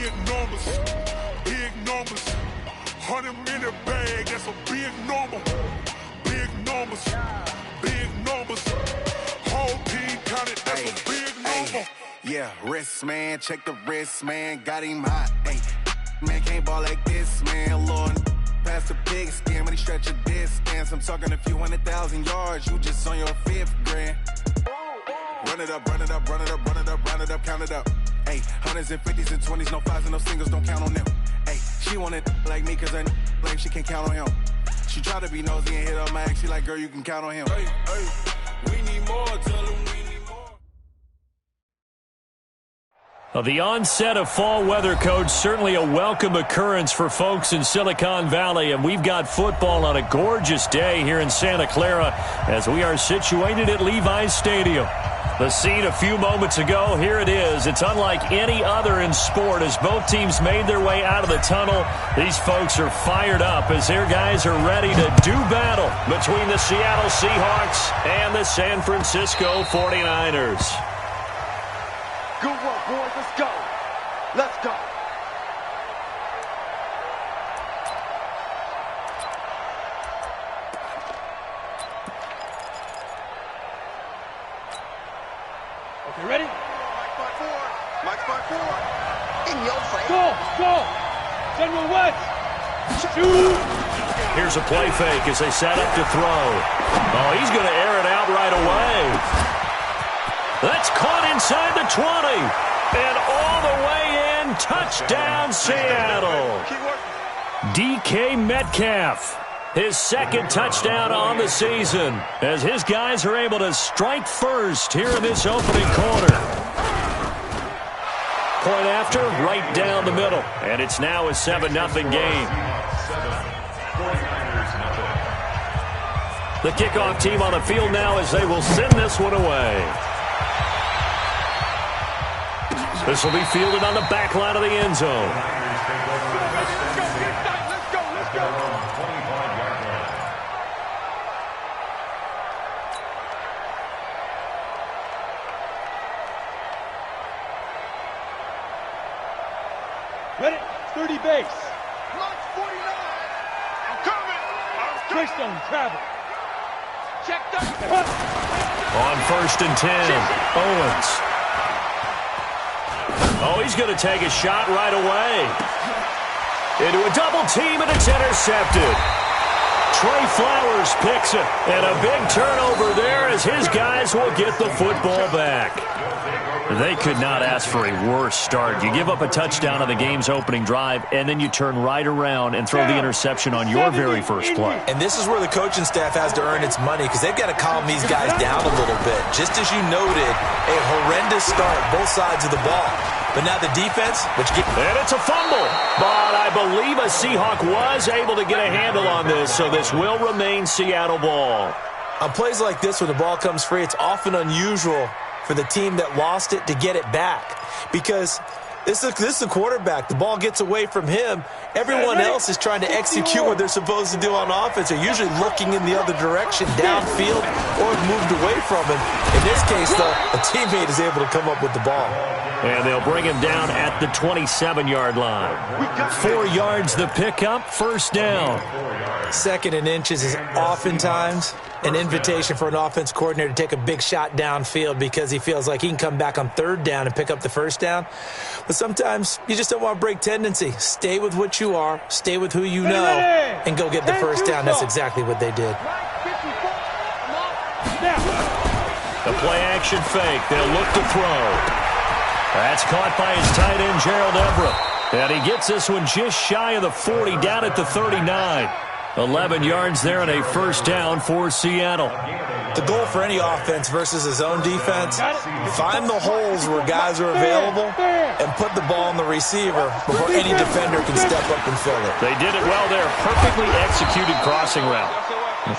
big numbers, big numbers. 100-minute bag, that's a big number. Big numbers, big numbers. Whole team counted, that's a big number. Yeah, wrist, man, check the wrist, man. Got him hot, ayy. Man, can't ball like this, man. Lord, past the big skin when he stretch a distance. I'm talking a few 100,000 yards, you just on your 5th grand. Run it up, run it up, run it up, run it up, run it up, count it up. Ayy, hundreds and 50s and 20s, no 5s and no singles, don't count on them. Ayy, she wanted like me cause her like she can't count on him. She tried to be nosy and hit up my ex, she like, girl, you can count on him. Hey, we need more, tell them we need more. The onset of fall weather, Coach, certainly a welcome occurrence for folks in Silicon Valley, and we've got football on a gorgeous day here in Santa Clara as we are situated at Levi's Stadium. The scene a few moments ago, here it is. It's unlike any other in sport as both teams made their way out of the tunnel. These folks are fired up as their guys are ready to do battle between the Seattle Seahawks and the San Francisco 49ers. Good work, boys. Let's go. Let's go. Okay, ready? Mike by 4. Mike by 4. In your face. Go. General West. Shoot. Here's a play fake as they set up to throw. Oh, he's going to air it out right away. That's caught inside the 20. And all the way in. Touchdown, Seattle. DK Metcalf. His second touchdown on the season as his guys are able to strike first here in this opening quarter. Point after, right down the middle. And it's now a 7-0 game. The kickoff team on the field now as they will send this one away. This will be fielded on the back line of the end zone. Let's go. Ready? 30 base. March 49. I'm coming. Keystone, travel. Checked up. On 1st and 10, Owens. Oh, he's going to take a shot right away. Into a double team, and it's intercepted. Trey Flowers picks it, and a big turnover there as his guys will get the football back. They could not ask for a worse start. You give up a touchdown on the game's opening drive, and then you turn right around and throw the interception on your very first play. And this is where the coaching staff has to earn its money because they've got to calm these guys down a little bit. Just as you noted, a horrendous start, both sides of the ball. But now the defense, and it's a fumble. But I believe a Seahawk was able to get a handle on this, so this will remain Seattle ball. On plays like this, when the ball comes free, it's often unusual for the team that lost it to get it back because this is the quarterback. The ball gets away from him. Everyone else is trying to execute what they're supposed to do on offense. They're usually looking in the other direction, downfield, or moved away from him. In this case, though, a teammate is able to come up with the ball. And they'll bring him down at the 27-yard line. 4 yards the pickup, first down. 2nd and inches is oftentimes an invitation for an offense coordinator to take a big shot downfield because he feels like he can come back on 3rd down and pick up the first down. But sometimes you just don't want to break tendency. Stay with what you are, stay with who you know, and go get the first down. That's exactly what they did. The play-action fake. They'll look to throw. That's caught by his tight end, Gerald Everett. And he gets this one just shy of the 40, down at the 39. 11 yards there and a first down for Seattle. The goal for any offense versus his own defense, find the holes where guys are available and put the ball on the receiver before any defender can step up and fill it. They did it well there. Perfectly executed crossing route.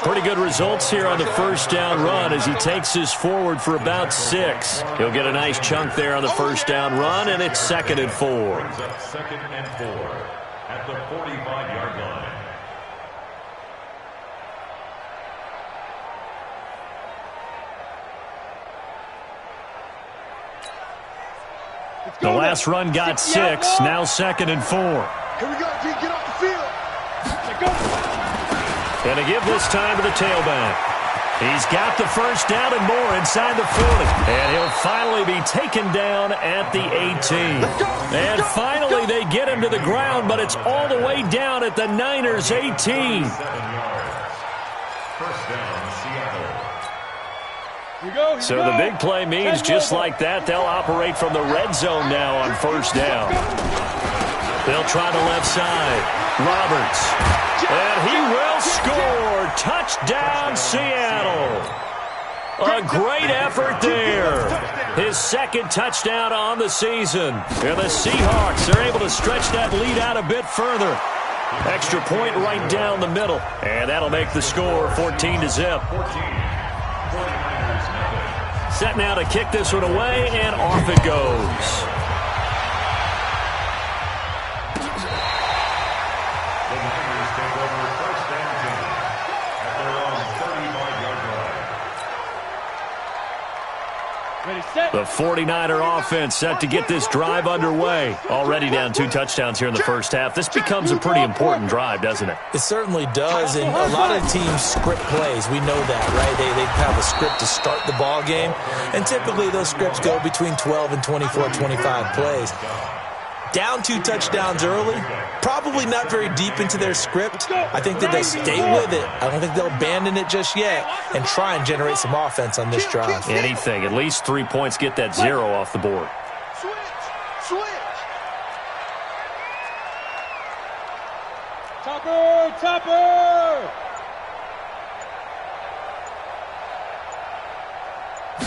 Pretty good results here on the first down run as he takes this forward for about 6. He'll get a nice chunk there on the first down run, and it's 2nd and 4. 2nd and 4 at the 45-yard line. The last run got 6, now 2nd and 4. Here we go, G. Get off the field. And to give this time to the tailback. He's got the first down and more inside the 40. And he'll finally be taken down at the 18. And finally they get him to the ground, but it's all the way down at the Niners' 18. 7 yards. First down, Seattle. So the big play means just like that, they'll operate from the red zone now on first down. They'll try the left side. Roberts. And he will score. Touchdown, Seattle. A great effort there. His second touchdown on the season. And the Seahawks are able to stretch that lead out a bit further. Extra point right down the middle. And that'll make the score 14-0. Set now to kick this one away, and off it goes. The 49er offense set to get this drive underway. Already down 2 touchdowns here in the first half. This becomes a pretty important drive, doesn't it? It certainly does, and a lot of teams script plays. We know that, right? They have a script to start the ball game, and typically those scripts go between 12 and 24, 25 plays. Down 2 touchdowns early, probably not very deep into their script. I think that they'll stay with it. I don't think they'll abandon it just yet and try and generate some offense on this drive. Anything. At least 3 points, get that 0 off the board. Switch. Topper.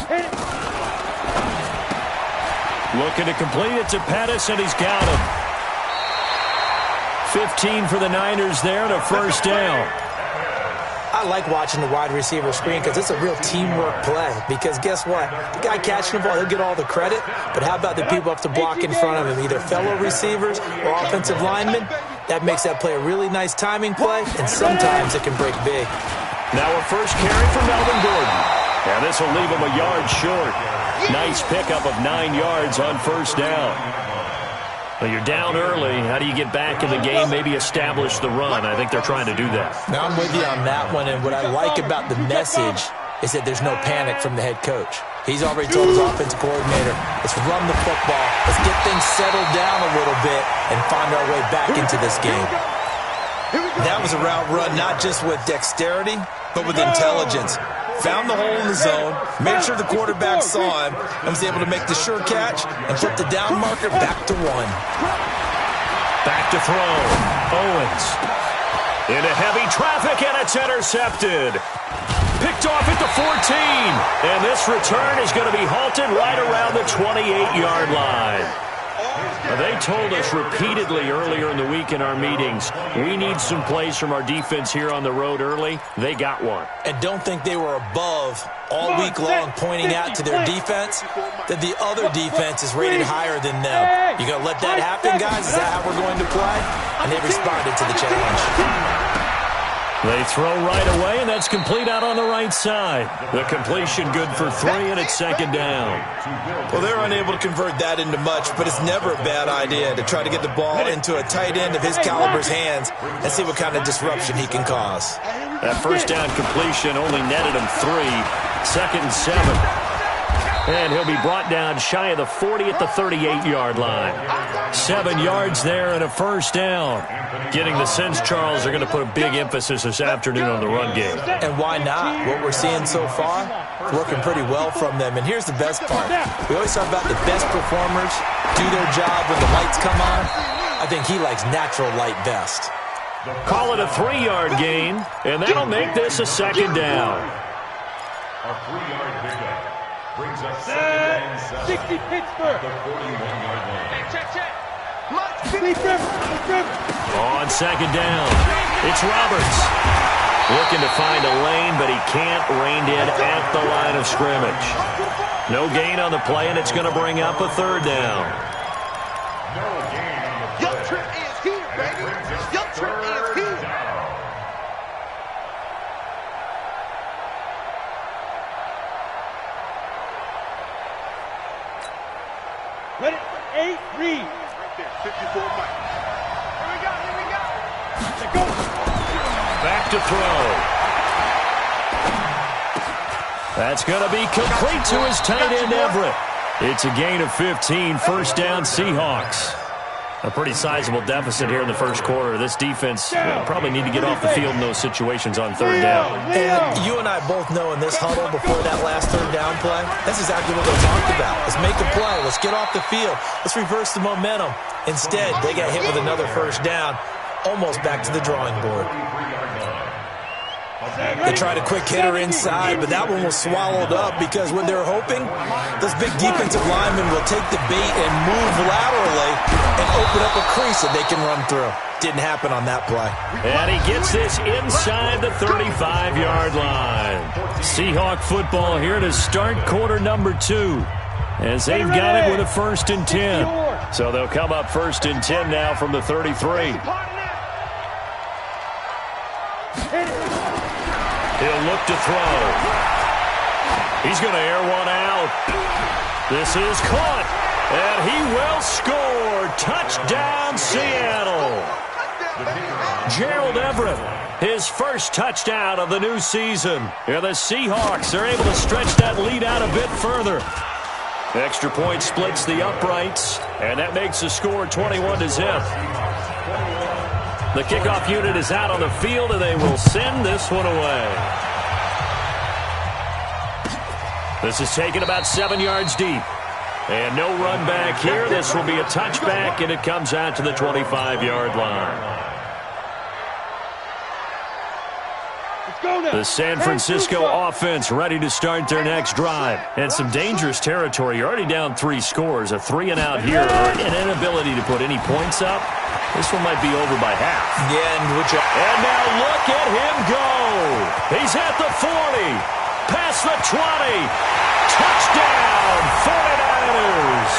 Hit it. Looking to complete it to Pettis, and he's got him. 15 for the Niners there and a first down. I like watching the wide receiver screen because it's a real teamwork play. Because guess what? The guy catching the ball, he'll get all the credit. But how about the people up to block in front of him, either fellow receivers or offensive linemen? That makes that play a really nice timing play, and sometimes it can break big. Now a first carry for Melvin Gordon. And this will leave him a yard short. Nice pickup of 9 yards on first down. Well, you're down early. How do you get back in the game, maybe establish the run? I think they're trying to do that. Now I'm with you on that one, and what I like about the message is that there's no panic from the head coach. He's already told his offensive coordinator, let's run the football, let's get things settled down a little bit and find our way back into this game. That was a route run not just with dexterity, but with intelligence. Found the hole in the zone, made sure the quarterback saw him, and was able to make the sure catch and put the down marker back to 1. Back to throw. Owens. Into heavy traffic, and it's intercepted. Picked off at the 14. And this return is going to be halted right around the 28-yard line. They told us repeatedly earlier in the week in our meetings, we need some plays from our defense here on the road early. They got one. And don't think they were above all week long pointing out to their defense that the other defense is rated higher than them. You going to let that happen, guys? Is that how we're going to play? And they responded to the challenge. They throw right away, and that's complete out on the right side. The completion good for 3, and it's second down. Well, they're unable to convert that into much, but it's never a bad idea to try to get the ball into a tight end of his caliber's hands and see what kind of disruption he can cause. That first down completion only netted him 3. Second and 7. And he'll be brought down shy of the 40 at the 38-yard line. 7 yards there and a first down. Getting the sense, Charles, are going to put a big emphasis this afternoon on the run game. And why not? What we're seeing so far, working pretty well from them. And here's the best part. We always talk about the best performers do their job when the lights come on. I think he likes natural light best. Call it a 3-yard gain, and that'll make this a second down. A 3-yard pickup brings up second and 7. 60 Pittsburgh. The 41-yard line. Check. On second down, it's Roberts. Looking to find a lane, but he can't. Reined in at the line of scrimmage. No gain on the play, and it's going to bring up a third down. No gain on the play. Your trip is here, baby. Your trip is here. Ready? Read. 54 Mike. Here we go. Let's go. Back to throw. That's going to be complete to his tight end, Everett. It's a gain of 15, first down Seahawks. A pretty sizable deficit here in the first quarter. This defense probably need to get off the field in those situations on third down. And you and I both know in this huddle before that last third down play, that's exactly what they talked about. Let's make a play. Let's get off the field. Let's reverse the momentum. Instead, they got hit with another first down, almost back to the drawing board. They tried a quick hitter inside, but that one was swallowed up because what they're hoping, those big defensive linemen will take the bait and move laterally and open up a crease that they can run through. Didn't happen on that play. And he gets this inside the 35-yard line. Seahawk football here to start quarter number 2. As they've got it with a 1st and 10. So they'll come up 1st and 10 now from the 33. He'll look to throw. He's going to air one out. This is caught. And he will score. Touchdown, Seattle. Gerald Everett, his first touchdown of the new season. And the Seahawks are able to stretch that lead out a bit further. Extra point splits the uprights, and that makes the score 21-0. The kickoff unit is out on the field, and they will send this one away. This is taken about 7 yards deep. And no run back here. This will be a touchback, and it comes out to the 25-yard line. The San Francisco offense ready to start their next drive. And some dangerous territory. You're already down 3 scores. A 3-and-out here, or an inability to put any points up. This one might be over by half. Yeah, and now look at him go. He's at the 40. Past the 20. Touchdown, 49ers.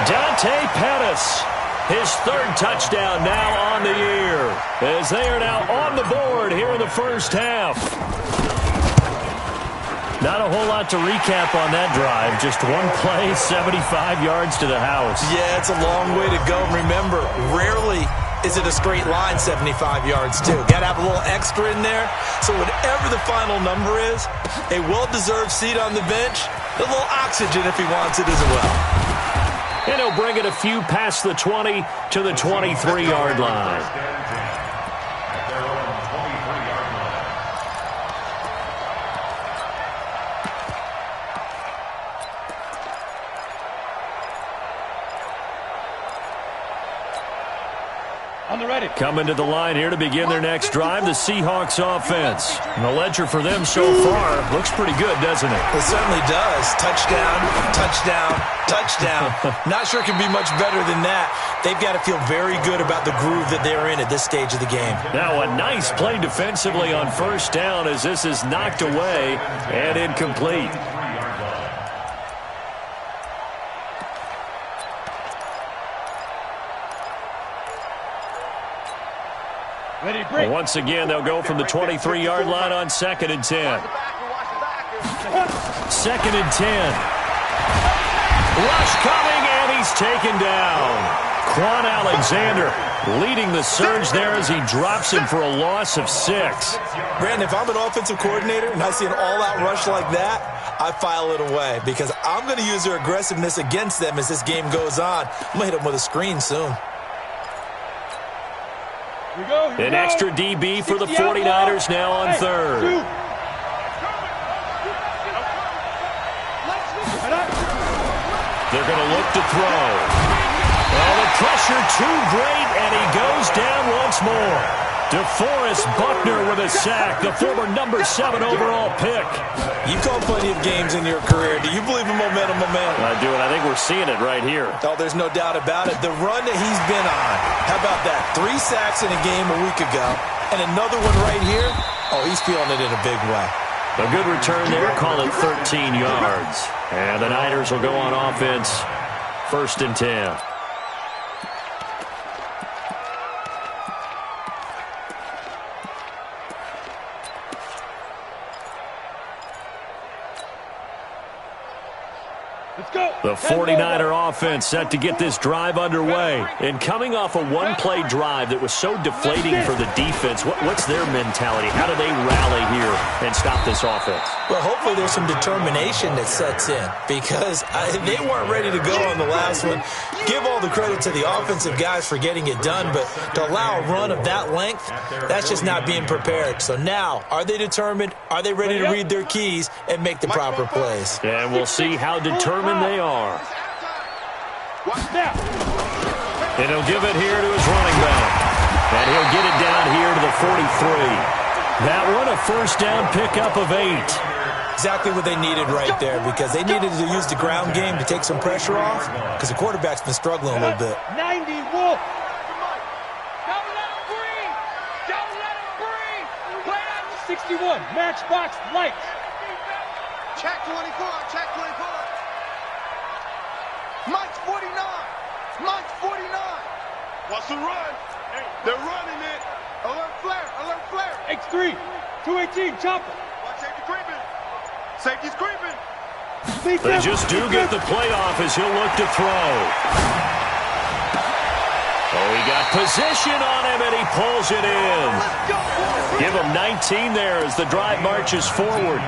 Dante Pettis. His 3rd touchdown now on the year, as they are now on the board here in the first half. Not a whole lot to recap on that drive. Just one play, 75 yards to the house. Yeah, it's a long way to go. Remember, rarely is it a straight line 75 yards, too. Got to have a little extra in there. So whatever the final number is, a well-deserved seat on the bench, a little oxygen if he wants it as well. And he'll bring it a few past the 20 to the 23-yard line. Coming to the line here to begin their next drive, the Seahawks offense. And the ledger for them so far looks pretty good, doesn't it? It certainly does. Touchdown, touchdown, touchdown. Not sure it can be much better than that. They've got to feel very good about the groove that they're in at this stage of the game. Now a nice play defensively on first down as this is knocked away and incomplete. Once again, they'll go from the 23-yard line on 2nd and 10. 2nd and 10. Rush coming, and he's taken down. Quan Alexander leading the surge there as he drops him for a loss of 6. Brandon, if I'm an offensive coordinator and I see an all-out rush like that, I file it away because I'm going to use their aggressiveness against them as this game goes on. I'm going to hit them with a screen soon. An extra DB for the 49ers now on 3rd. They're going to look to throw. Well, the pressure too great, and he goes down once more. DeForest Buckner with a sack, the former number 7 overall pick. You've called plenty of games in your career. Do you believe in momentum? I do, and I think we're seeing it right here. Oh, there's no doubt about it. The run that he's been on, how about that? 3 sacks in a game a week ago, and another one right here. Oh, he's feeling it in a big way. A good return there, call it 13 yards. And the Niners will go on offense, 1st and 10. Let's go. The 49er offense set to get this drive underway. And coming off a one-play drive that was so deflating for the defense, what's their mentality? How do they rally here and stop this offense? Well, hopefully there's some determination that sets in because they weren't ready to go on the last one. Give all the credit to the offensive guys for getting it done, but to allow a run of that length, that's just not being prepared. So now, are they determined? Are they ready to read their keys and make the proper plays? And we'll see how determined they are. And he'll give it here to his running back. And he'll get it down here to the 43. That one a first down pickup of 8. Exactly what they needed right there because they needed to use the ground game to take some pressure off because the quarterback's been struggling a little bit. 90 Wolf. Don't let him breathe. Don't let him breathe. Play out to 61. Matchbox lights. Check 24. Check 24. Mike's 49. Mike's 49. What's the run? They're running it. Alert flare. Alert flare. X3. 218. Chopper. Watch safety creeping. Safety's creeping. They just do get the playoff as he'll look to throw. Oh, he got position on him, and he pulls it in. Give him 19 there as the drive marches forward.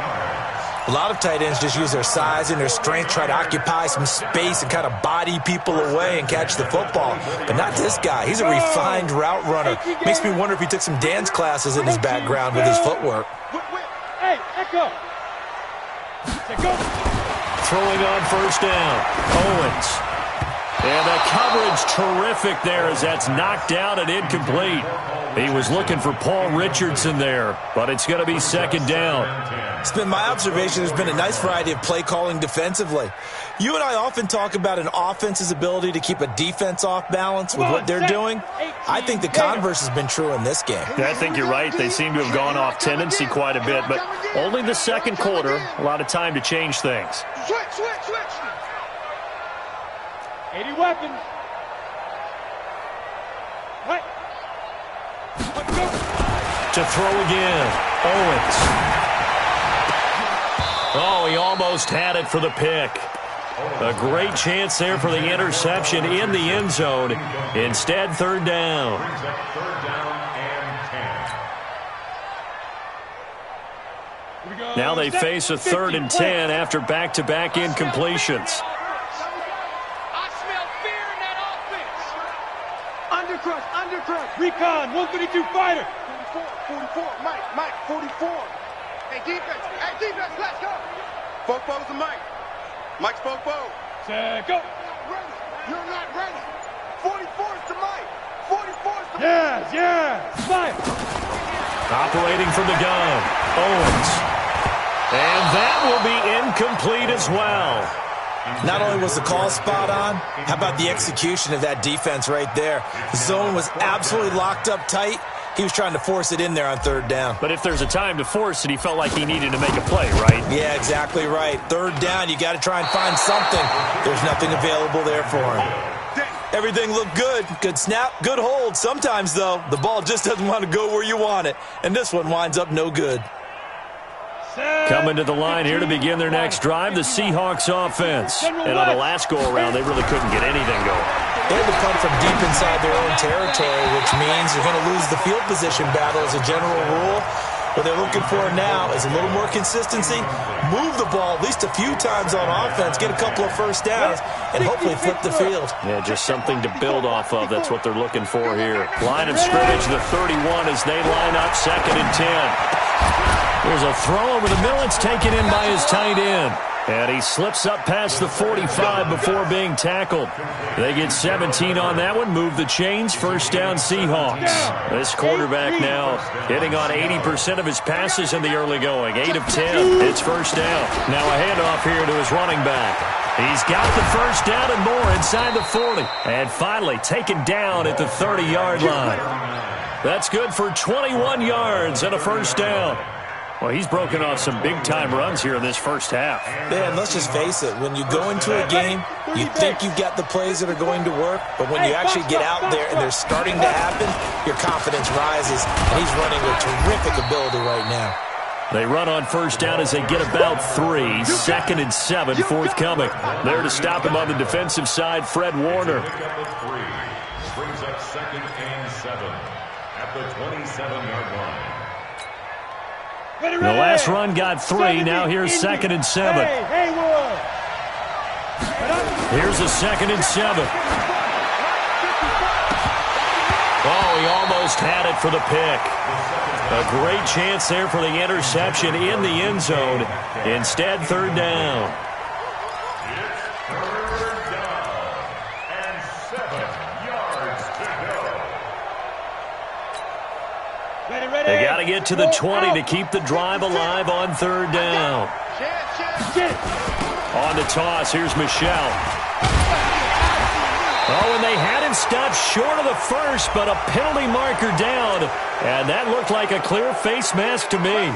A lot of tight ends just use their size and their strength, try to occupy some space and kind of body people away and catch the football. But not this guy. He's a refined route runner. Makes me wonder if he took some dance classes in his background with his footwork. Hey, Echo. Throwing on first down. Owens. And the coverage terrific there as that's knocked down and incomplete. He was looking for Paul Richardson there, but it's going to be second down. It's been my observation there's been a nice variety of play calling defensively. You and I often talk about an offense's ability to keep a defense off balance with what they're doing. I think the converse has been true in this game. Yeah, I think you're right. They seem to have gone off tendency quite a bit, but only the second quarter, a lot of time to change things. Switch. 80 weapons. What? To throw again. Owens. Oh, he almost had it for the pick. A great chance there for the interception in the end zone. Instead, third down. Now they face a 3rd and 10 after back-to-back incompletions. Undercrush. Recon. 132 fighter. 44. Mike. 44. Hey, defense. Let's go. Fofo's the Mike. Mike's Fofo. Set, go. You're not ready. 44's to Mike. 44's to Mike. Yeah. Fire. Operating from the gun. Owens. And that will be incomplete as well. Not only was the call spot on, how about the execution of that defense right there? The zone was absolutely locked up tight. He was trying to force it in there on third down. But if there's a time to force it, he felt like he needed to make a play, right? Yeah, exactly right. Third down, you got to try and find something. There's nothing available there for him. Everything looked good. Good snap, good hold. Sometimes, though, the ball just doesn't want to go where you want it. And this one winds up no good. Coming to the line here to begin their next drive, the Seahawks offense. And on the last go-around, they really couldn't get anything going. They had to punt from deep inside their own territory, which means you're going to lose the field position battle as a general rule. What they're looking for now is a little more consistency, move the ball at least a few times on offense, get a couple of first downs, and hopefully flip the field. Yeah, just something to build off of. That's what they're looking for here. Line of scrimmage, the 31 as they line up 2nd and 10. There's a throw over the middle. It's taken in by his tight end. And he slips up past the 45 before being tackled. They get 17 on that one. Move the chains. First down, Seahawks. This quarterback now hitting on 80% of his passes in the early going. 8 of 10. It's first down. Now a handoff here to his running back. He's got the first down and more inside the 40. And finally taken down at the 30-yard line. That's good for 21 yards and a first down. Well, he's broken off some big-time runs here in this first half. Yeah, and let's just face it. When you go into a game, you think you've got the plays that are going to work, but when you actually get out there and they're starting to happen, your confidence rises, and he's running with terrific ability right now. They run on first down as they get about 3. 2nd and 7 forthcoming. There to stop him on the defensive side, Fred Warner. Brings up 2nd and 7 at the 27-yard line. The last run got 3. Now here's 2nd and 7. Here's a 2nd and 7. Oh, he almost had it for the pick. A great chance there for the interception in the end zone. Instead, 3rd down. It's 3rd down and 7 yards to go. They got to get to the 20 to keep the drive alive on 3rd down. On the toss, here's Michel. Oh, and they had him stopped short of the first, but a penalty marker down. And that looked like a clear face mask to me.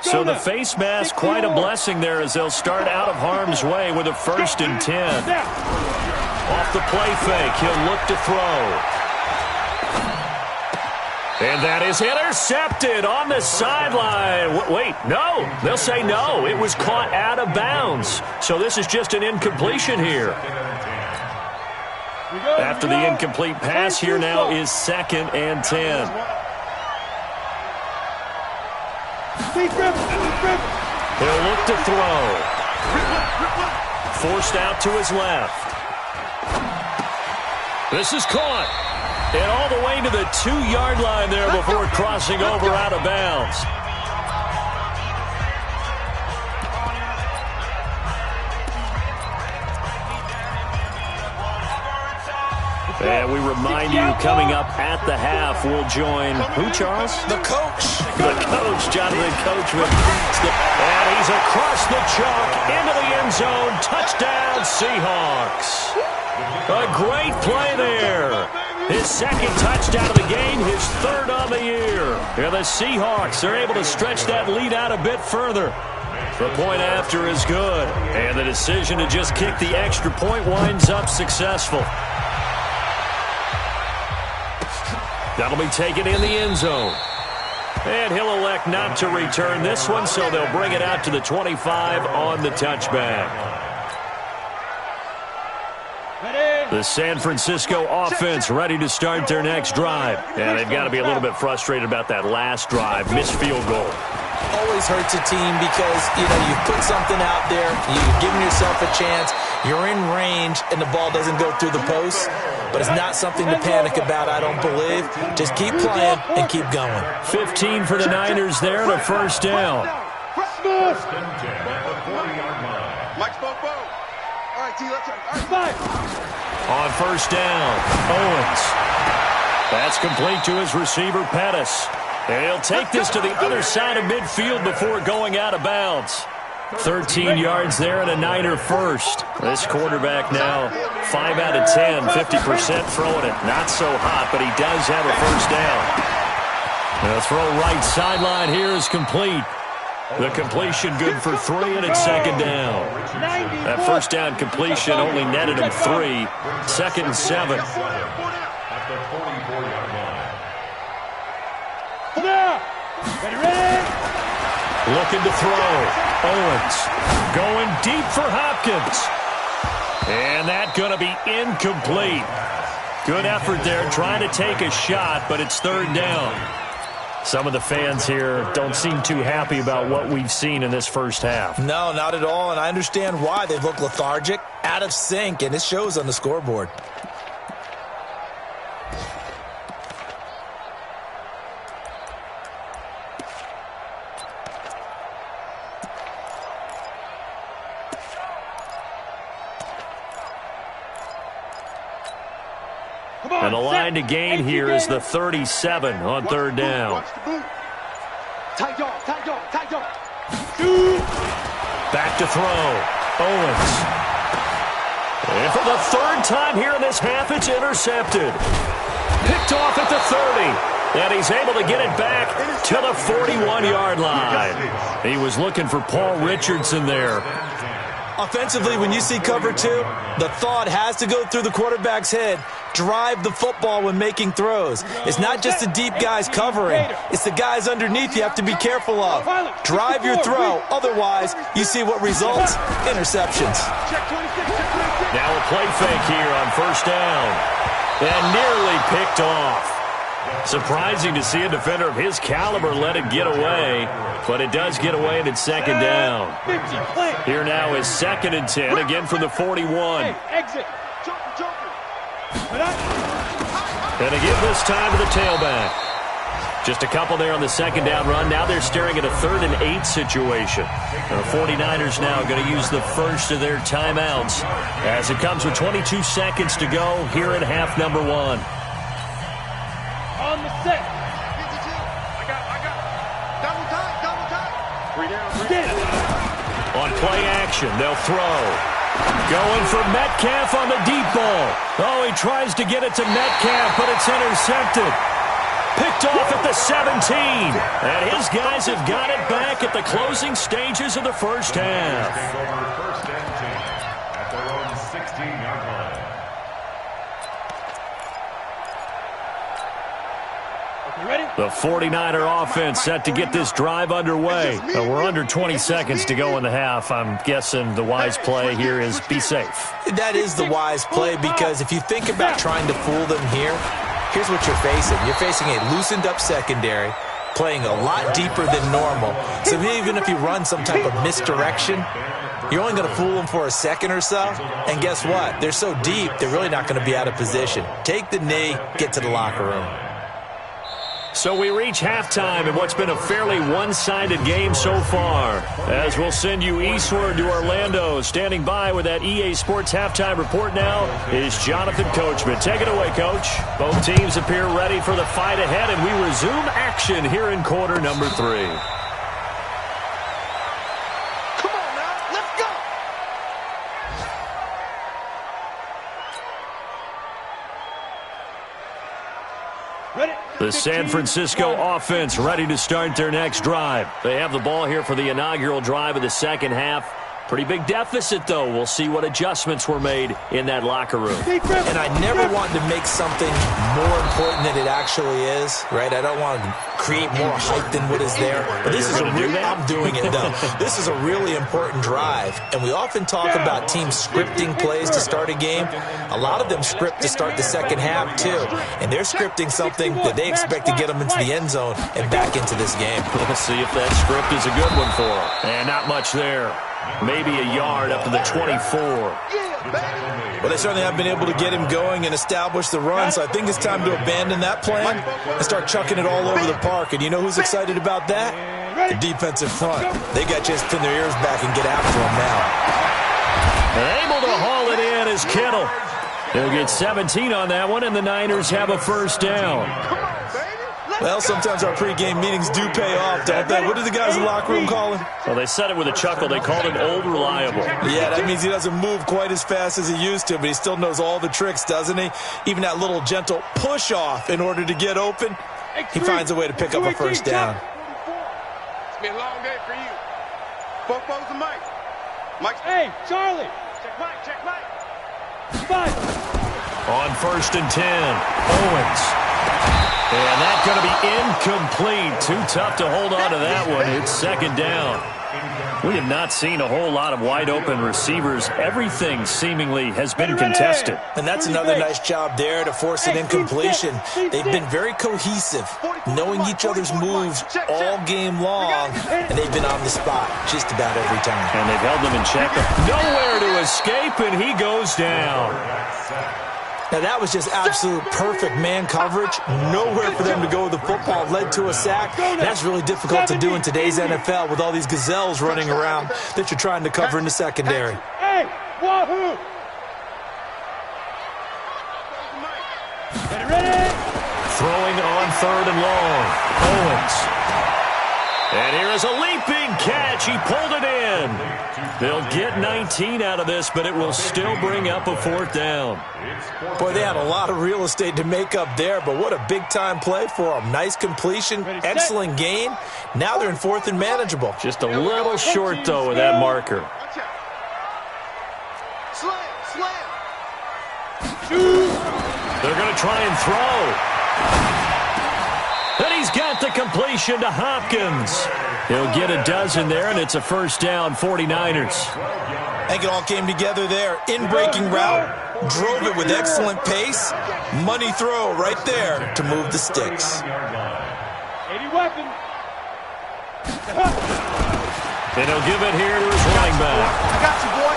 So the face mask, quite a blessing there as they'll start out of harm's way with a 1st and 10. Off the play fake, he'll look to throw. And that is intercepted on the sideline. Wait, no. They'll say no. It was caught out of bounds. So this is just an incompletion here. After the incomplete pass, here now is 2nd and 10. He'll look to throw. Forced out to his left. This is caught. And all the way to the 2-yard line there before crossing over out of bounds. And we remind you, coming up at the half, we'll join who, Charles? The coach. The coach, Jonathan Coachman. And he's across the chalk into the end zone. Touchdown, Seahawks. A great play there. His 2nd touchdown of the game, his 3rd on the year. And the Seahawks are able to stretch that lead out a bit further. The point after is good. And the decision to just kick the extra point winds up successful. That'll be taken in the end zone. And he'll elect not to return this one, so they'll bring it out to the 25 on the touchback. The San Francisco offense ready to start their next drive. And they've got to be a little bit frustrated about that last drive. Missed field goal. Always hurts a team because, you put something out there, you're giving yourself a chance, you're in range, and the ball doesn't go through the post. But it's not something to panic about, I don't believe. Just keep playing and keep going. 15 for the Niners there and a 1st down. On 1st down, Owens. That's complete to his receiver, Pettis. And he'll take this to the other side of midfield before going out of bounds. 13 yards there and a Niner 1st. This quarterback now 5 out of 10, 50% throwing it. Not so hot, but he does have a 1st down. The throw right sideline here is complete. The completion good for 3, and it's 2nd down. That 1st down completion only netted him 3. 2nd and 7. At the 44-yard line. Looking to throw. Owens going deep for Hopkins. And that's going to be incomplete. Good effort there trying to take a shot, but it's 3rd down. Some of the fans here don't seem too happy about what we've seen in this first half. No, not at all, and I understand why. They look lethargic, out of sync, and it shows on the scoreboard. And the line to gain here is the 37 on 3rd down. Back to throw. Owens. And for the 3rd time here in this half, it's intercepted. Picked off at the 30. And he's able to get it back to the 41-yard line. He was looking for Paul Richardson there. Offensively, when you see cover 2, the thought has to go through the quarterback's head. Drive the football when making throws. It's not just the deep guys covering. It's the guys underneath you have to be careful of. Drive your throw. Otherwise, you see what results? Interceptions. Now a play fake here on first down. And nearly picked off. Surprising to see a defender of his caliber let it get away, but it does get away and it's second down. Here now is 2nd and 10, again from the 41. Exit. And again this time to the tailback. Just a couple there on the second down run. Now they're staring at a 3rd and 8 situation. The 49ers now going to use the first of their timeouts as it comes with 22 seconds to go here at half number 1. On the set. I got. Double time. On play action, they'll throw. Going for Metcalf on the deep ball. Oh, he tries to get it to Metcalf, but it's intercepted. Picked off at the 17. And his guys have got it back at the closing stages of the first half. First and 10 at their own 16-yard line. The 49er offense set to get this drive underway. We're under 20 seconds to go in the half. I'm guessing the wise play here is be safe. That is the wise play because if you think about trying to fool them here, here's what you're facing. You're facing a loosened up secondary, playing a lot deeper than normal. So even if you run some type of misdirection, you're only going to fool them for a second or so. And guess what? They're so deep, they're really not going to be out of position. Take the knee, get to the locker room. So we reach halftime in what's been a fairly one-sided game so far. As we'll send you eastward to Orlando. Standing by with that EA Sports halftime report now is Jonathan Coachman. Take it away, Coach. Both teams appear ready for the fight ahead, and we resume action here in quarter number 3. Come on now, let's go. Ready? The San Francisco offense ready to start their next drive. They have the ball here for the inaugural drive of the second half. Pretty big deficit, though. We'll see what adjustments were made in that locker room. And I never want to make something more important than it actually is, right? I don't want to create more hype than what is there. But this is I'm doing it, though. This is a really important drive. And we often talk about teams scripting plays to start a game. A lot of them script to start the second half, too. And they're scripting something that they expect to get them into the end zone and back into this game. Let's see if that script is a good one for them. And not much there. Maybe a yard up to the 24. Well, they certainly have been able to get him going and establish the run, so I think it's time to abandon that plan and start chucking it all over the park. And you know who's excited about that? The defensive front. They got to just pin their ears back and get after him now. Able to haul it in is Kittle. He'll get 17 on that one, and the Niners have a first down. Well, sometimes our pregame meetings do pay off, don't they? What do the guys in the locker room call him? Well, they said it with a chuckle. They called him Old Reliable. Yeah, that means he doesn't move quite as fast as he used to, but he still knows all the tricks, doesn't he? Even that little gentle push-off in order to get open, he finds a way to pick up a first down. It's been a long day for you. Football's the mic. Mike. Hey, Charlie. Check Mike. 5. On first and 10, Owens. And that's going to be incomplete. Too tough to hold on to that one. It's second down. We have not seen a whole lot of wide-open receivers. Everything seemingly has been contested. And that's another nice job there to force an incompletion. They've been very cohesive, knowing each other's moves all game long, and they've been on the spot just about every time. And they've held them in check. Nowhere to escape, and he goes down. Now, that was just absolute perfect man coverage. Nowhere for them to go with the football. Led to a sack. That's really difficult to do in today's NFL with all these gazelles running around that you're trying to cover in the secondary. Hey, wahoo! Ready? Throwing on third and long. Owens. And here is a leaping catch. He pulled it in. They'll get 19 out of this, but it will still bring up a fourth down. Boy, they had a lot of real estate to make up there, but what a big-time play for them. Nice completion, excellent gain. Now they're in fourth and manageable. Just a little short, though, with that marker. They're going to try and throw. And he's got the completion to Hopkins. He'll get a dozen there, and it's a first down, 49ers. I think it all came together there. In-breaking route, drove it with excellent pace. Money throw right there to move the sticks. 80 weapon. And he'll give it here to his running back. I got you, boy.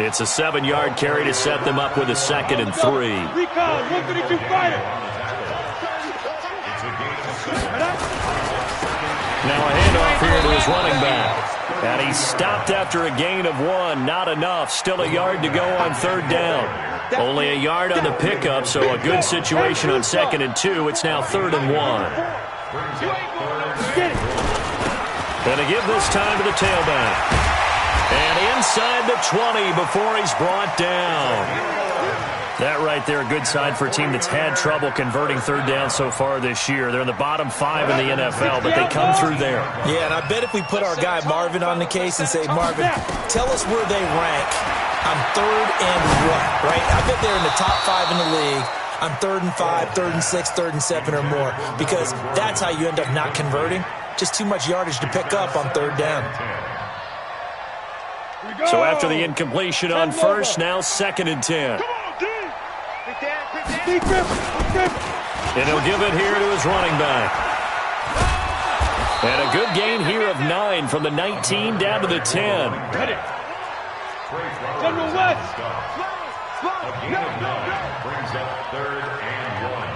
It's a 7-yard carry to set them up with a 2nd and 3. Recon, 132 fighter. Now a handoff here to his running back. And he's stopped after a gain of 1. Not enough. Still a yard to go on 3rd down. Only a yard on the pickup, so a good situation on 2nd and 2. It's now 3rd and 1. And to give this time to the tailback. And inside the 20 before he's brought down. That right there, a good sign for a team that's had trouble converting 3rd down so far this year. They're in the bottom 5 in the NFL, but they come through there. Yeah, and I bet if we put our guy Marvin on the case and say, Marvin, tell us where they rank on 3rd and what, right? I bet they're in the top 5 in the league on 3rd and 5, 3rd and 6, 3rd and 7 or more, because that's how you end up not converting. Just too much yardage to pick up on 3rd down. So after the incompletion on 1st, now 2nd and 10. And he'll give it here to his running back. And a good gain here of 9 from the 19 down to the 10. General West. A gain of 9 brings up 3rd and 1.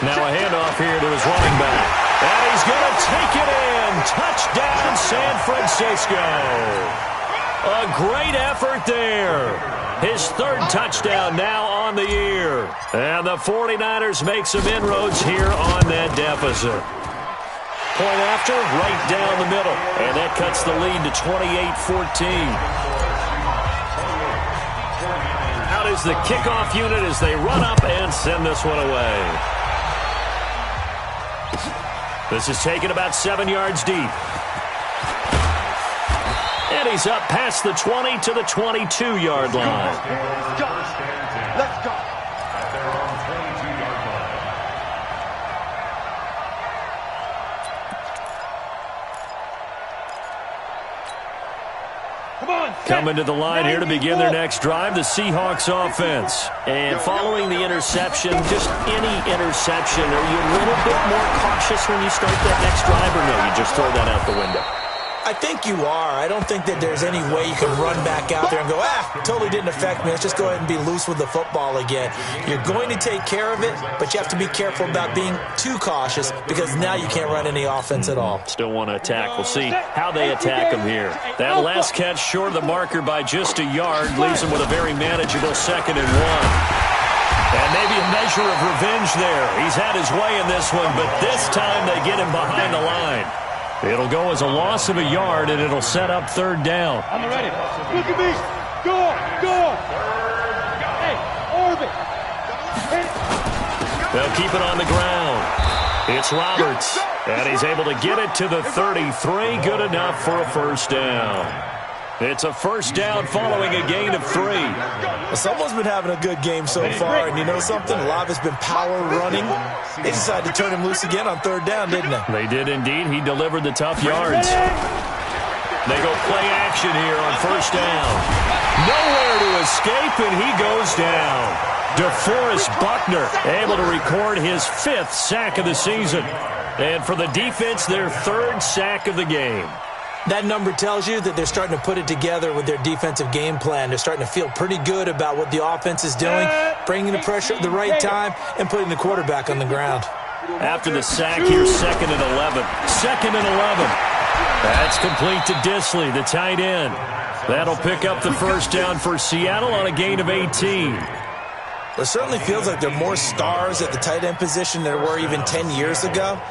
Now a handoff here to his running back. And he's going to take it in. Touchdown, San Francisco. A great effort there. His 3rd touchdown now on the year. And the 49ers make some inroads here on that deficit. Point after, right down the middle. And that cuts the lead to 28-14. Out is the kickoff unit as they run up and send this one away. This is taken about 7 yards deep. And he's up past the 20 to the 22-yard line. Let's go. Coming to the line here to begin their next drive, the Seahawks offense. And following the interception, just any interception, are you a little bit more cautious when you start that next drive, or no, you just throw that out the window? I think you are. I don't think that there's any way you can run back out there and go, totally didn't affect me. Let's just go ahead and be loose with the football again. You're going to take care of it, but you have to be careful about being too cautious because now you can't run any offense at all. Still want to attack. We'll see how they attack him here. That last catch short of the marker by just a yard leaves him with a very manageable 2nd and 1. And maybe a measure of revenge there. He's had his way in this one, but this time they get him behind the line. It'll go as a loss of a yard, and it'll set up 3rd down. I'm ready. Look at me. Go. Hey, orbit. They'll keep it on the ground. It's Roberts, and he's able to get it to the 33. Good enough for a first down. It's a first down following a gain of 3. Well, someone's been having a good game so far, and you know something? A lot of it's been power running. They decided to turn him loose again on 3rd down, didn't they? They did indeed. He delivered the tough yards. They go play action here on first down. Nowhere to escape, and he goes down. DeForest Buckner able to record his 5th sack of the season. And for the defense, their 3rd sack of the game. That number tells you that they're starting to put it together with their defensive game plan. They're starting to feel pretty good about what the offense is doing, bringing the pressure at the right time, and putting the quarterback on the ground. After the sack here, 2nd and 11. 2nd and 11. That's complete to Disley, the tight end. That'll pick up the first down for Seattle on a gain of 18. It certainly feels like there are more stars at the tight end position than there were even 10 years ago.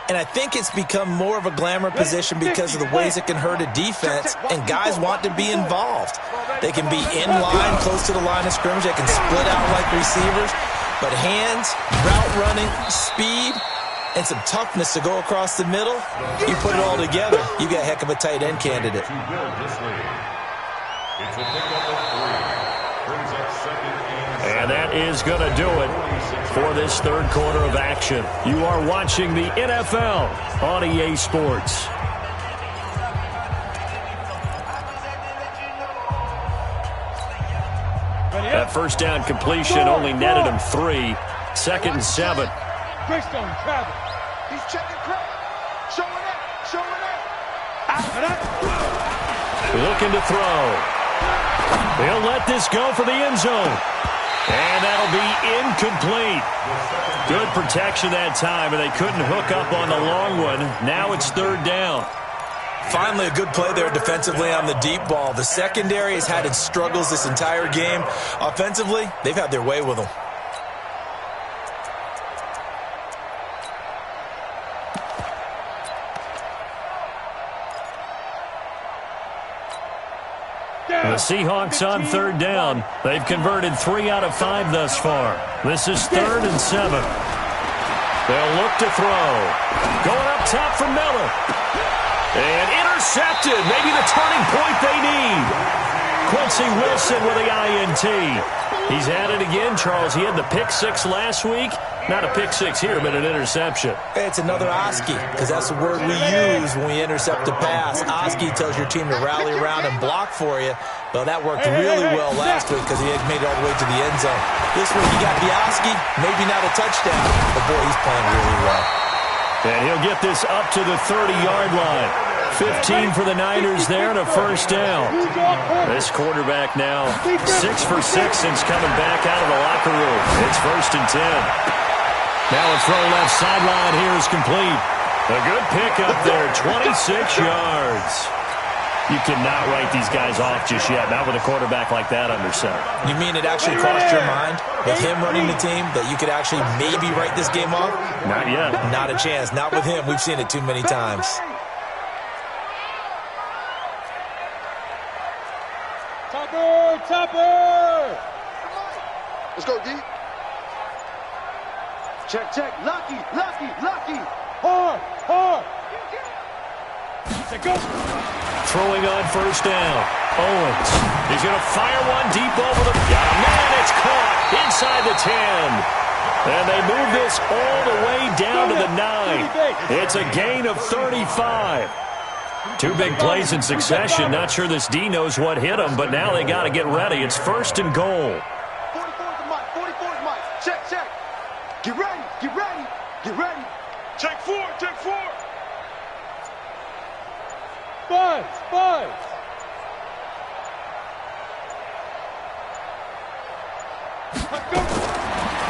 And I think it's become more of a glamour position because of the ways it can hurt a defense, and guys want to be involved. They can be in line, close to the line of scrimmage. They can split out like receivers. But hands, route running, speed, and some toughness to go across the middle. You put it all together, you got a heck of a tight end candidate. To build this lead. It's a pickup of 3. Brings up second and that is going to do it for this third quarter of action. You are watching the NFL on EA Sports. That first down completion only netted him 3. 2nd and 7. Greystone travel. He's checking crowd. Showing up. Looking to throw. He'll let this go for the end zone. And that'll be incomplete. Good protection that time, and they couldn't hook up on the long one. Now it's 3rd down. Finally, a good play there defensively on the deep ball. The secondary has had its struggles this entire game. Offensively, they've had their way with them. The Seahawks on 3rd down. They've converted 3 out of 5 thus far. This is 3rd and 7. They'll look to throw. Going up top for Miller. And intercepted. Maybe the turning point they need. Quincy Wilson with the INT. He's at it again, Charles. He had the pick 6 last week. Not a pick 6 here, but an interception. It's another Oski, because that's the word we use when we intercept a pass. Oski tells your team to rally around and block for you. Well, that worked really well last week because he had made it all the way to the end zone. This week, he got the Oski, maybe not a touchdown, but boy, he's playing really well. And he'll get this up to the 30-yard line. 15 for the Niners there and a first down. This quarterback now 6 for 6 since coming back out of the locker room. It's 1st and 10. Now a throw left sideline here is complete. A good pickup there, 26 yards. You cannot write these guys off just yet, not with a quarterback like that under center. You mean it actually crossed your mind with him running the team that you could actually maybe write this game off? Not yet. Not a chance. Not with him. We've seen it too many times. Topper! Let's go, D. Check. Lucky. Hard. Go. Throwing on first down. Owens. He's going to fire one deep over the... Man, it's caught inside the 10. And they move this all the way down to the 9. It's a gain of 35. 2 big plays in succession. Not sure this D knows what hit him, but now they got to get ready. It's 1st and goal. 44's the mic. Check. Get ready. Check 4. Buzz.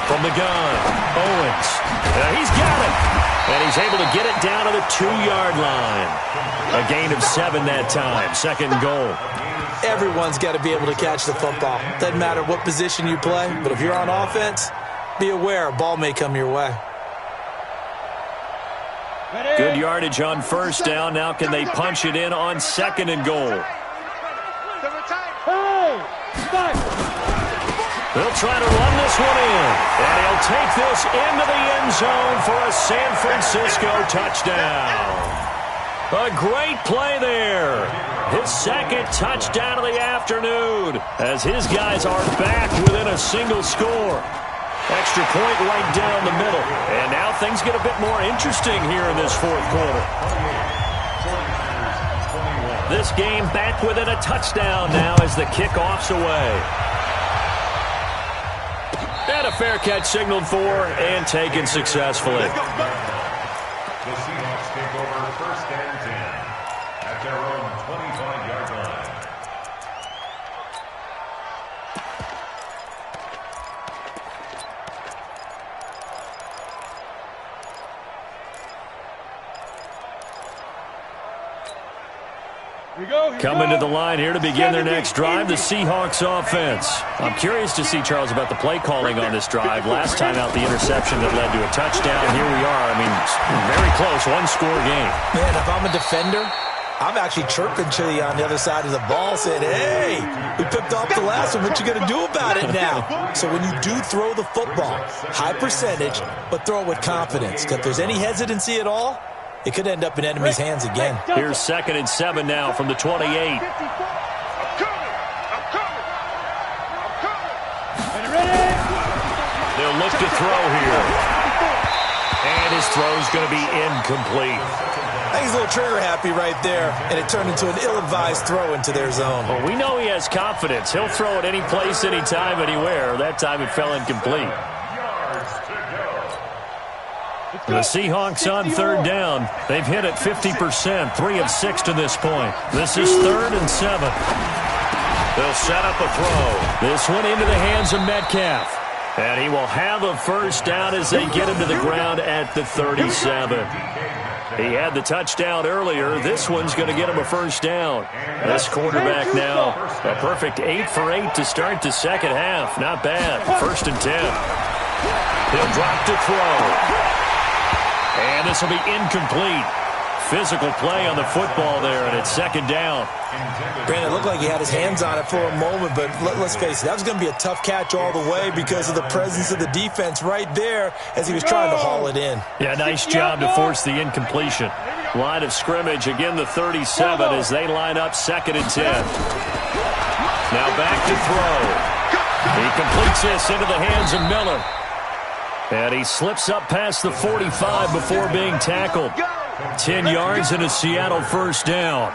From the gun, Owens. He's got it. And he's able to get it down to the 2-yard line. A gain of 7 that time. 2nd and goal. Everyone's got to be able to catch the football. Doesn't matter what position you play, but if you're on offense, be aware a ball may come your way. Good yardage on first down. Now can they punch it in on 2nd and goal? They'll try to run this one in. And he'll take this into the end zone for a San Francisco touchdown. A great play there. His 2nd touchdown of the afternoon as his guys are back within a single score. Extra point right down the middle. And now things get a bit more interesting here in this 4th quarter. This game back within a touchdown now as the kickoff's away. And a fair catch signaled for and taken successfully. The Seahawks take over 1st and 10 at their own 25-yard line. Coming to the line here to begin their next drive, the Seahawks offense. I'm curious to see, Charles, about the play calling on this drive. Last time out, the interception that led to a touchdown. Here we are. I mean, very close, 1-score game. Man, if I'm a defender, I'm actually chirping to you on the other side of the ball saying, hey, we picked off the last one. What you going to do about it now? So when you do throw the football, high percentage, but throw it with confidence. Because if there's any hesitancy at all, it could end up in enemy's hands again. Here's 2nd and 7 now from the 28. They'll look to throw here. And his throw's going to be incomplete. I think he's a little trigger happy right there, and it turned into an ill-advised throw into their zone. Well, we know he has confidence. He'll throw it any place, anytime, anywhere. That time it fell incomplete. The Seahawks on 3rd down. They've hit it 50%, 3 of 6 to this point. This is 3rd and 7. They'll set up a throw. This one into the hands of Metcalf. And he will have a first down as they get him to the ground at the 37. He had the touchdown earlier. This one's going to get him a first down. This quarterback now, a perfect 8 for 8 to start the second half. Not bad. 1st and 10. He'll drop to throw. And this will be incomplete. Physical play on the football there, and it's 2nd down. Brandon, it looked like he had his hands on it for a moment, but let's face it, that was going to be a tough catch all the way because of the presence of the defense right there as he was trying to haul it in. Yeah, nice job to force the incompletion. Line of scrimmage, again the 37 as they line up 2nd and 10. Now back to throw. He completes this into the hands of Miller. And he slips up past the 45 before being tackled. 10 yards and a Seattle first down.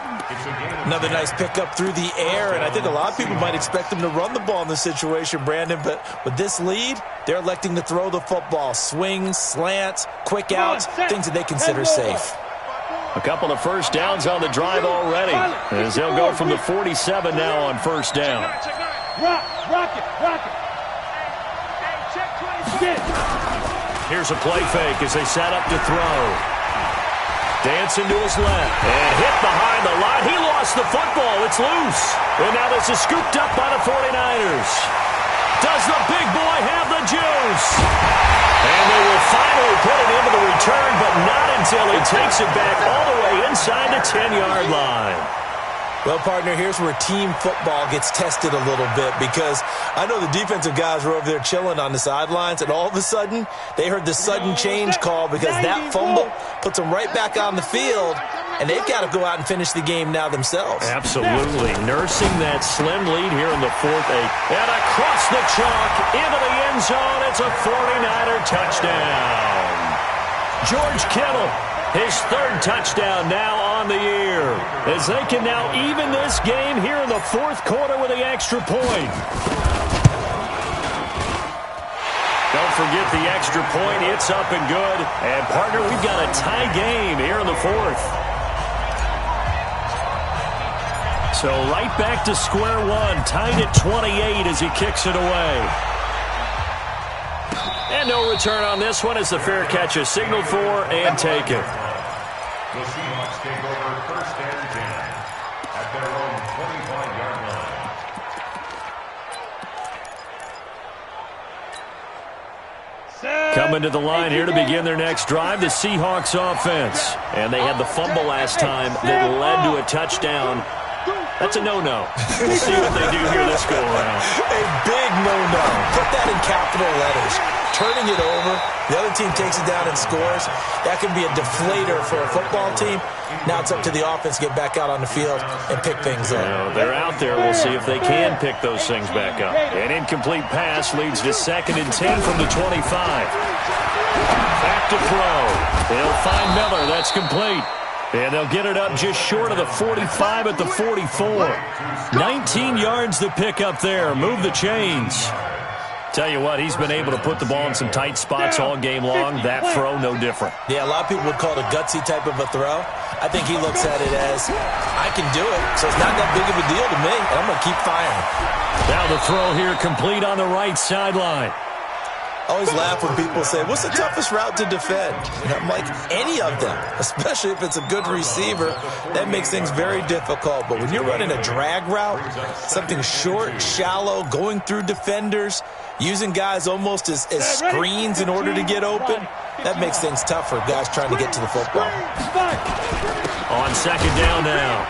Another nice pickup through the air, and I think a lot of people might expect him to run the ball in this situation, Brandon, but with this lead, they're electing to throw the football. Swings, slants, quick outs, things that they consider safe. A couple of first downs on the drive already, as they'll go from the 47 now on first down. Rock it. Here's a play fake as they set up to throw. Dancing to his left. And hit behind the line. He lost the football. It's loose. And now this is scooped up by the 49ers. Does the big boy have the juice? And they will finally put it into the return, but not until he takes it back all the way inside the 10-yard line. Well, partner, here's where team football gets tested a little bit because I know the defensive guys were over there chilling on the sidelines, and all of a sudden, they heard the sudden change call because that fumble puts them right back on the field, and they've got to go out and finish the game now themselves. Absolutely. Nursing that slim lead here in the 4th. And across the chalk into the end zone. It's a 49er touchdown. George Kittle, his 3rd touchdown now on the year, as they can now even this game here in the 4th quarter with the extra point. Don't forget the extra point. It's up and good. And, partner, we've got a tie game here in the 4th. So right back to square one, tied at 28 as he kicks it away. And no return on this one as the fair catch is signaled for and taken. The Seahawks take over 1st and 10 at their own 25-yard line. Coming to the line here to begin their next drive, the Seahawks offense. And they had the fumble last time that led to a touchdown. That's a no-no. We'll see what they do here this go-around. A big no-no. Put that in capital letters. Turning it over, the other team takes it down and scores. That can be a deflator for a football team. Now it's up to the offense to get back out on the field and pick things up. Well, they're out there. We'll see if they can pick those things back up. An incomplete pass leads to 2nd and 10 from the 25. Back to throw. They'll find Miller. That's complete. And they'll get it up just short of the 45 at the 44. 19 yards to pick up there. Move the chains. Tell you what, he's been able to put the ball in some tight spots all game long. That throw, no different. Yeah, a lot of people would call it a gutsy type of a throw. I think he looks at it as, I can do it, so it's not that big of a deal to me, and I'm going to keep firing. Now the throw here complete on the right sideline. I always laugh when people say, what's the toughest route to defend? And I'm like, any of them, especially if it's a good receiver. That makes things very difficult. But when you're running a drag route, something short, shallow, going through defenders, using guys almost as screens in order to get open, That makes things tough for guys trying to get to the football. On second down now,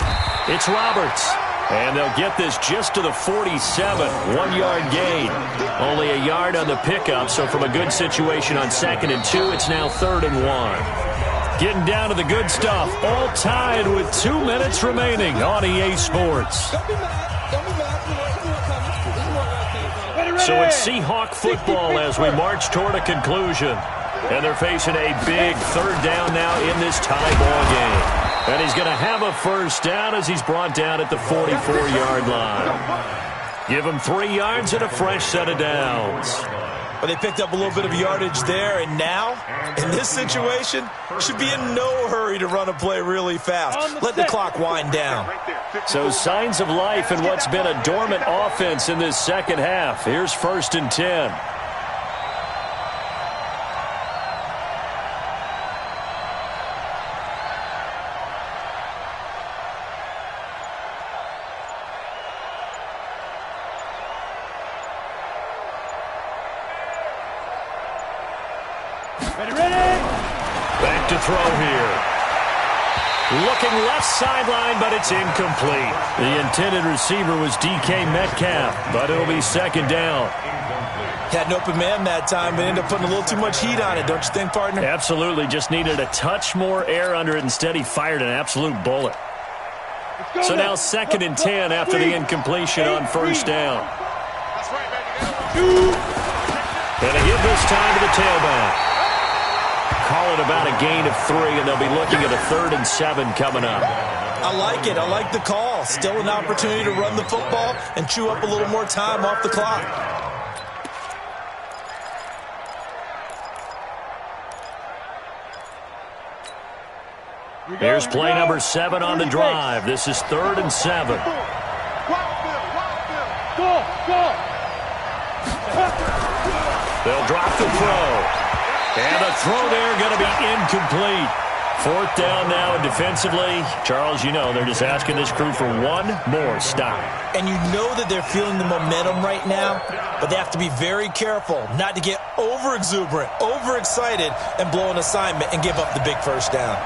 it's Roberts. And they'll get this just to the 47, 1-yard gain. Only a yard on the pickup, so from a good situation on 2nd and 2, it's now 3rd and 1. Getting down to the good stuff, all tied with 2 minutes remaining on EA Sports. So it's Seahawk football as we march toward a conclusion. And they're facing a big 3rd down now in this tie ball game. And he's going to have a first down as he's brought down at the 44-yard line. Give him 3 yards and a fresh set of downs. Well, they picked up a little bit of yardage there, and now, in this situation, should be in no hurry to run a play really fast. Let the clock wind down. So signs of life in what's been a dormant offense in this second half. Here's 1st and 10. Back to throw here. Looking left sideline, but it's incomplete. The intended receiver was DK Metcalf, but it'll be 2nd down. Had an open man that time, but ended up putting a little too much heat on it, don't you think, partner? Absolutely. Just needed a touch more air under it. Instead, he fired an absolute bullet. So now 2nd and 10 after the incompletion on 1st down. And a hit this time to the tailback. Call it about a gain of 3, and they'll be looking at a 3rd and 7 coming up. I like it. I like the call. Still an opportunity to run the football and chew up a little more time off the clock. Here's play number 7 on the drive. This is 3rd and 7. They'll drop the throw. And the throw there going to be incomplete. 4th down now, and defensively, Charles, you know, they're just asking this crew for one more stop. And you know that they're feeling the momentum right now, but they have to be very careful not to get over-exuberant, over-excited, and blow an assignment and give up the big first down.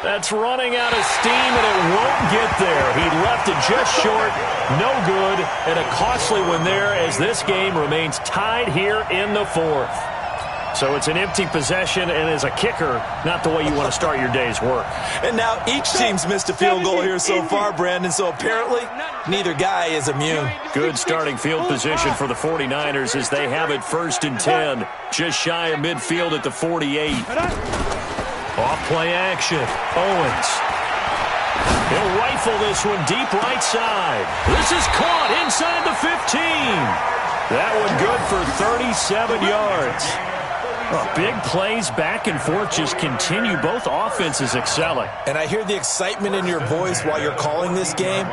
That's running out of steam, and it won't get there. He left it just short, no good, and a costly one there as this game remains tied here in the 4th. So it's an empty possession, and as a kicker, not the way you want to start your day's work. And now each team's missed a field goal here so far, Brandon, so apparently neither guy is immune. Good starting field position for the 49ers as they have it 1st and 10, just shy of midfield at the 48. Off play action. Owens. He'll rifle this one deep right side. This is caught inside the 15. That one good for 37 yards. Well, big plays back and forth just continue. Both offenses excelling. And I hear the excitement in your voice while you're calling this game.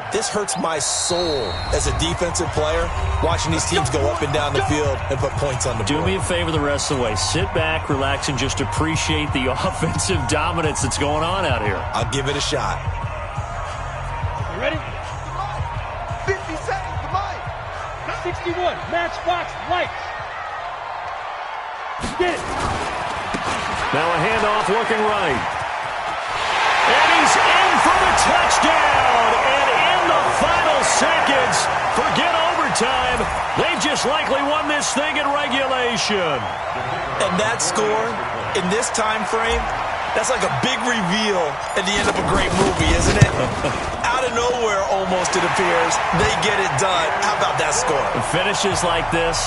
This hurts my soul as a defensive player, watching these teams go up and down the field and put points on the board. Do me a favor the rest of the way. Sit back, relax, and just appreciate the offensive dominance that's going on out here. I'll give it a shot. You ready? 50 seconds to Mike. 61, matchbox, lights. Get it. Now a handoff looking right. And he's in for the touchdown. And in the final seconds, forget overtime. They've just likely won this thing in regulation. And that score, in this time frame, that's like a big reveal at the end of a great movie, isn't it? Out of nowhere, almost, it appears. They get it done. How about that score? Finishes like this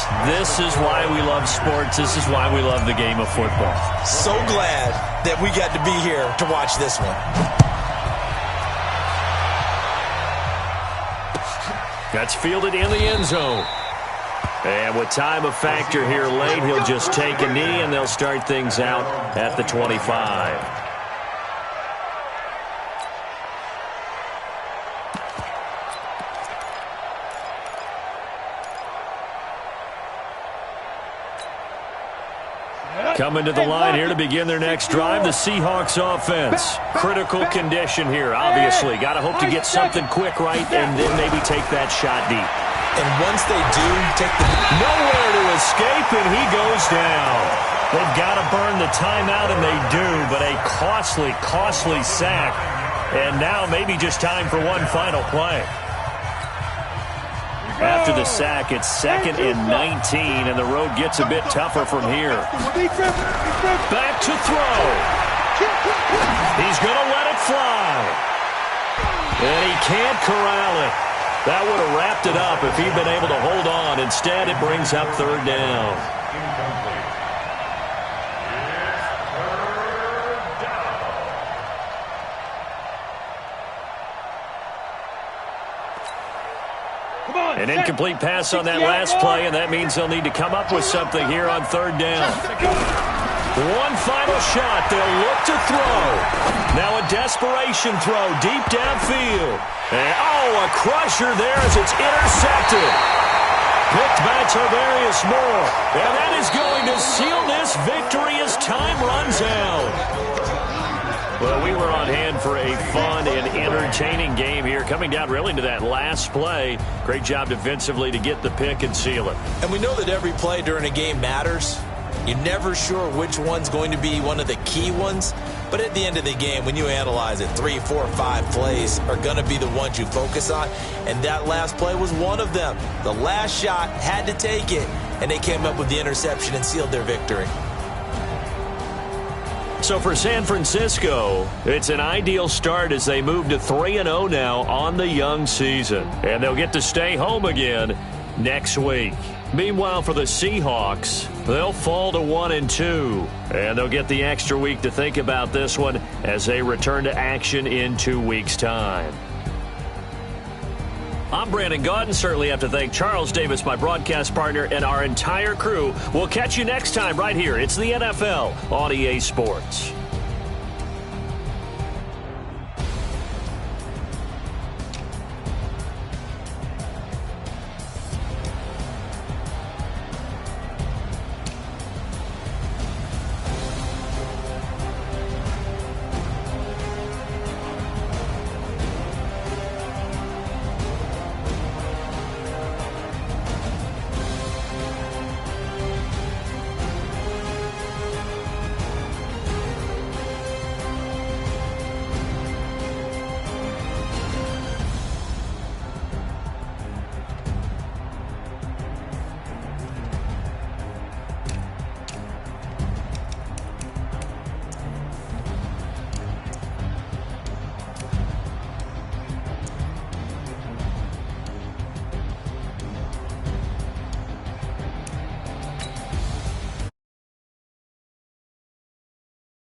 is why we love sports. This is why we love the game of football. So glad that we got to be here to watch this one. That's fielded in the end zone. And with time a factor here late, he'll just take a knee, and they'll start things out at the 25. Coming to the line here to begin their next drive, the Seahawks offense. Critical condition here, obviously. Got to hope to get something quick right and then maybe take that shot deep. And once they do, take the... Nowhere to escape, and he goes down. They've got to burn the timeout, and they do, but a costly, costly sack. And now maybe just time for one final play. After the sack, it's 2nd and 19, and the road gets a bit tougher from here. Back to throw. He's going to let it fly. And he can't corral it. That would have wrapped it up if he'd been able to hold on. Instead, it brings up 3rd down. An incomplete pass on that last play, and that means they'll need to come up with something here on 3rd down. One final shot. They'll look to throw. Now a desperation throw deep downfield. And, a crusher there as it's intercepted. Picked by Tarvarius Moore. And that is going to seal this victory as time runs out. Well, we were on hand for a fun and entertaining game here. Coming down really to that last play. Great job defensively to get the pick and seal it. And we know that every play during a game matters. You're never sure which one's going to be one of the key ones. But at the end of the game, when you analyze it, 3, 4, 5 plays are going to be the ones you focus on. And that last play was one of them. The last shot had to take it. And they came up with the interception and sealed their victory. So for San Francisco, it's an ideal start as they move to 3-0 now on the young season. And they'll get to stay home again next week. Meanwhile, for the Seahawks, they'll fall to 1-2. And they'll get the extra week to think about this one as they return to action in 2 weeks' time. I'm Brandon Gaudin. Certainly have to thank Charles Davis, my broadcast partner, and our entire crew. We'll catch you next time right here. It's the NFL on EA Sports.